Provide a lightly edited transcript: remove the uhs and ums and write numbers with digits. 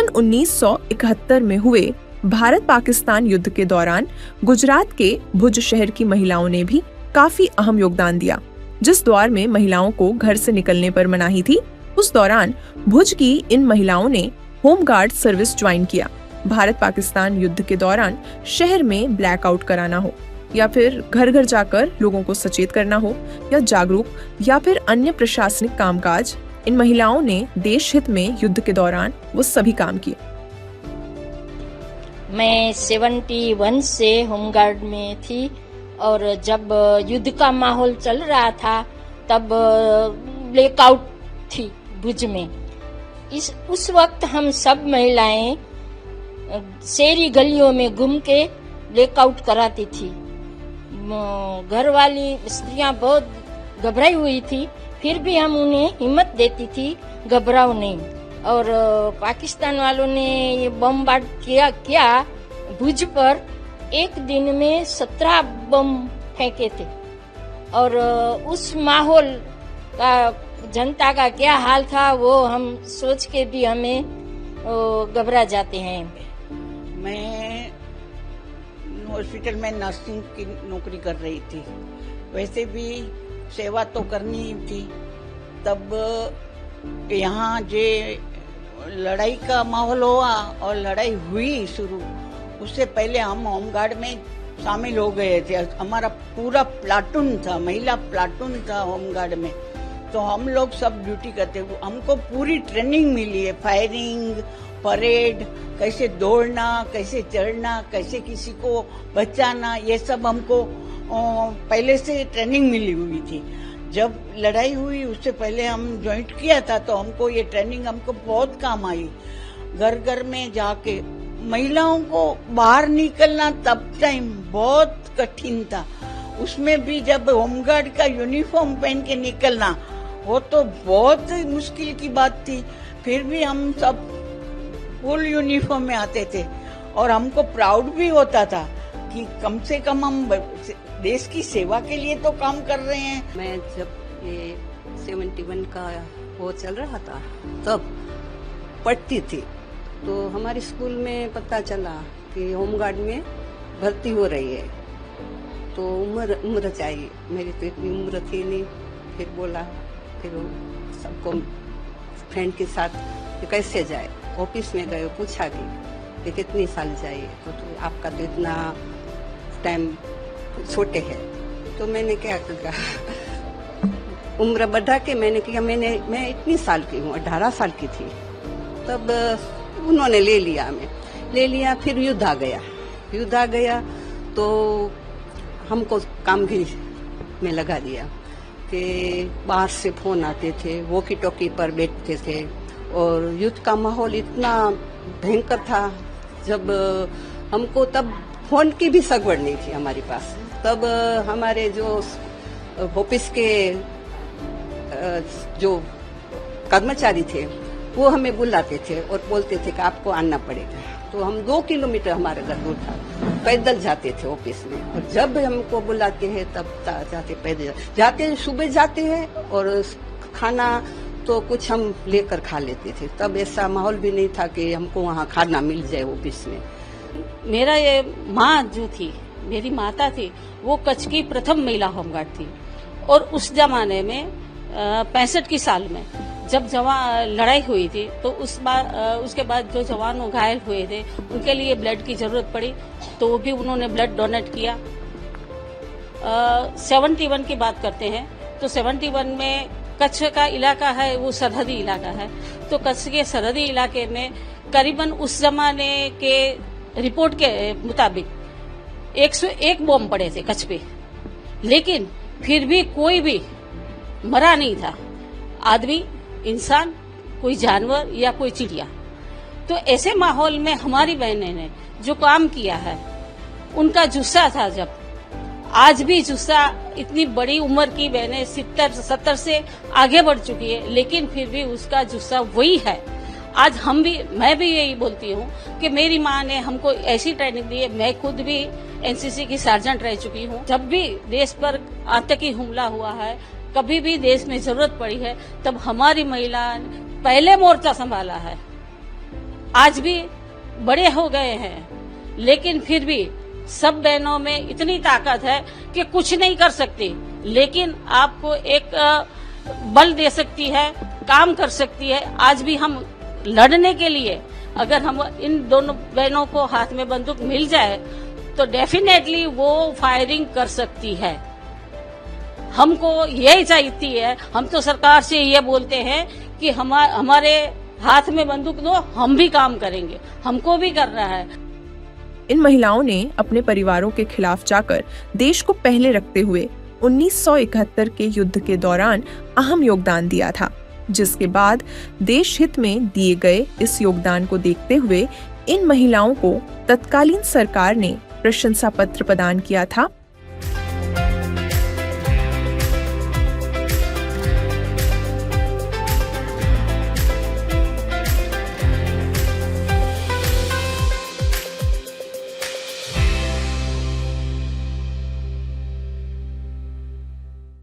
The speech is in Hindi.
सन 1971 में हुए भारत पाकिस्तान युद्ध के दौरान गुजरात के भुज शहर की महिलाओं ने भी काफी अहम योगदान दिया। जिस दौर में महिलाओं को घर से निकलने पर मनाही थी, उस दौरान भुज की इन महिलाओं ने होमगार्ड सर्विस ज्वाइन किया। भारत पाकिस्तान युद्ध के दौरान शहर में ब्लैकआउट कराना हो या फिर घर घर जाकर लोगों को सचेत करना हो या जागरूक या फिर अन्य प्रशासनिक कामकाज, इन महिलाओं ने देश हित में युद्ध के दौरान वो सभी काम किए। मैं 71 से होमगार्ड में थी और जब युद्ध का माहौल चल रहा था तब ब्लैकआउट थी भुज में। उस वक्त हम सब महिलाएं शहरी गलियों में घूम के ब्लैकआउट कराती थी। घर वाली स्त्रियां बहुत घबराई हुई थी, फिर भी हम उन्हें हिम्मत देती थी, घबराओ नहीं। और पाकिस्तान वालों ने ये बमबार्ड किया भुज पर। एक दिन में 17 बम फेंके थे और उस माहौल का जनता का क्या हाल था वो हम सोच के भी हमें घबरा जाते हैं। मैं हॉस्पिटल में नर्सिंग की नौकरी कर रही थी, वैसे भी सेवा तो करनी ही थी। तब यहाँ जे लड़ाई का माहौल हुआ और लड़ाई हुई शुरू, उससे पहले हम होमगार्ड में शामिल हो गए थे। हमारा पूरा प्लाटून था, महिला प्लाटून था होमगार्ड में। तो हम लोग सब ड्यूटी करते, हमको पूरी ट्रेनिंग मिली है, फायरिंग, परेड, कैसे दौड़ना, कैसे चढ़ना, कैसे किसी को बचाना, ये सब हमको पहले से ट्रेनिंग मिली हुई थी। जब लड़ाई हुई उससे पहले हम ज्वाइन किया था तो हमको ये ट्रेनिंग हमको बहुत काम आई। घर घर में जाके महिलाओं को बाहर निकलना तब टाइम बहुत कठिन था। उसमें भी जब होमगार्ड का यूनिफॉर्म पहन के निकलना, वो तो बहुत मुश्किल की बात थी। फिर भी हम सब फुल यूनिफॉर्म में आते थे और हमको प्राउड भी होता था कि कम से कम हम देश की सेवा के लिए तो काम कर रहे हैं। मैं जब ये 71 का वो चल रहा था तब पढ़ती थी, तो हमारे स्कूल में पता चला कि होमगार्ड में भर्ती हो रही है। तो उम्र चाहिए, मेरी तो इतनी उम्र थी नहीं। फिर बोला, फिर सबको फ्रेंड के साथ कैसे जाए, ऑफिस में गए, पूछा कि कितनी साल चाहिए, तो आपका तो इतना टाइम छोटे हैं। तो मैंने क्या किया, उम्र बढ़ा के मैंने किया, मैं इतनी साल की हूँ, 18 साल की थी तब। उन्होंने ले लिया। फिर युद्ध आ गया तो हमको काम भी में लगा दिया कि बाहर से फोन आते थे, वॉकी टॉकी पर बैठते थे और युद्ध का माहौल इतना भयंकर था। जब हमको तब फोन की भी सगवड़ नहीं थी हमारे पास। तब हमारे जो ऑफिस के जो कर्मचारी थे वो हमें बुलाते थे और बोलते थे कि आपको आना पड़ेगा। तो हम 2 किलोमीटर हमारे घर दूर था, पैदल जाते थे ऑफिस में। और जब हमको बुलाते हैं तब जाते, पैदल जाते, सुबह जाते हैं और खाना तो कुछ हम लेकर खा लेते थे। तब ऐसा माहौल भी नहीं था कि हमको वहाँ खाना मिल जाए ऑफिस में। मेरा ये माँ जो थी, मेरी माता थी, वो कच्छ की प्रथम महिला होमगार्ड थी। और उस जमाने में 65 की साल में जब लड़ाई हुई थी तो उसके बाद जो जवान घायल हुए थे उनके लिए ब्लड की जरूरत पड़ी, तो वो भी उन्होंने ब्लड डोनेट किया। 71 की बात करते हैं तो 71 में कच्छ का इलाका है, वो सरहदी इलाका है। तो कच्छ के सरहदी इलाके में करीबन उस जमाने के रिपोर्ट के मुताबिक 101 बम पड़े थे कच्छ पे, लेकिन फिर भी कोई भी मरा नहीं था, आदमी, इंसान, कोई जानवर या कोई चिड़िया। तो ऐसे माहौल में हमारी बहनें ने जो काम किया है, उनका जुस्सा था। जब आज भी जुस्सा, इतनी बड़ी उम्र की बहनें 70 से आगे बढ़ चुकी है, लेकिन फिर भी उसका जुस्सा वही है। आज मैं भी यही बोलती हूँ कि मेरी माँ ने हमको ऐसी ट्रेनिंग दी है। मैं खुद भी एनसीसी की सार्जेंट रह चुकी हूँ। जब भी देश पर आतंकी हमला हुआ है, कभी भी देश में जरूरत पड़ी है, तब हमारी महिला ने पहले मोर्चा संभाला है। आज भी बड़े हो गए हैं, लेकिन फिर भी सब बहनों में इतनी ताकत है कि कुछ नहीं कर सकती, लेकिन आपको एक बल दे सकती है, काम कर सकती है। आज भी हम लड़ने के लिए अगर हम इन दोनों बहनों को हाथ में बंदूक मिल जाए तो डेफिनेटली वो फायरिंग कर सकती है। हमको यही चाहती है, हम तो सरकार से ये बोलते हैं कि हमारे हाथ में बंदूक दो, हम भी काम करेंगे, हमको भी करना है। इन महिलाओं ने अपने परिवारों के खिलाफ जाकर देश को पहले रखते हुए 1971 के युद्ध के दौरान अहम योगदान दिया था, जिसके बाद देश हित में दिए गए इस योगदान को देखते हुए इन महिलाओं को तत्कालीन सरकार ने प्रशंसा पत्र प्रदान किया था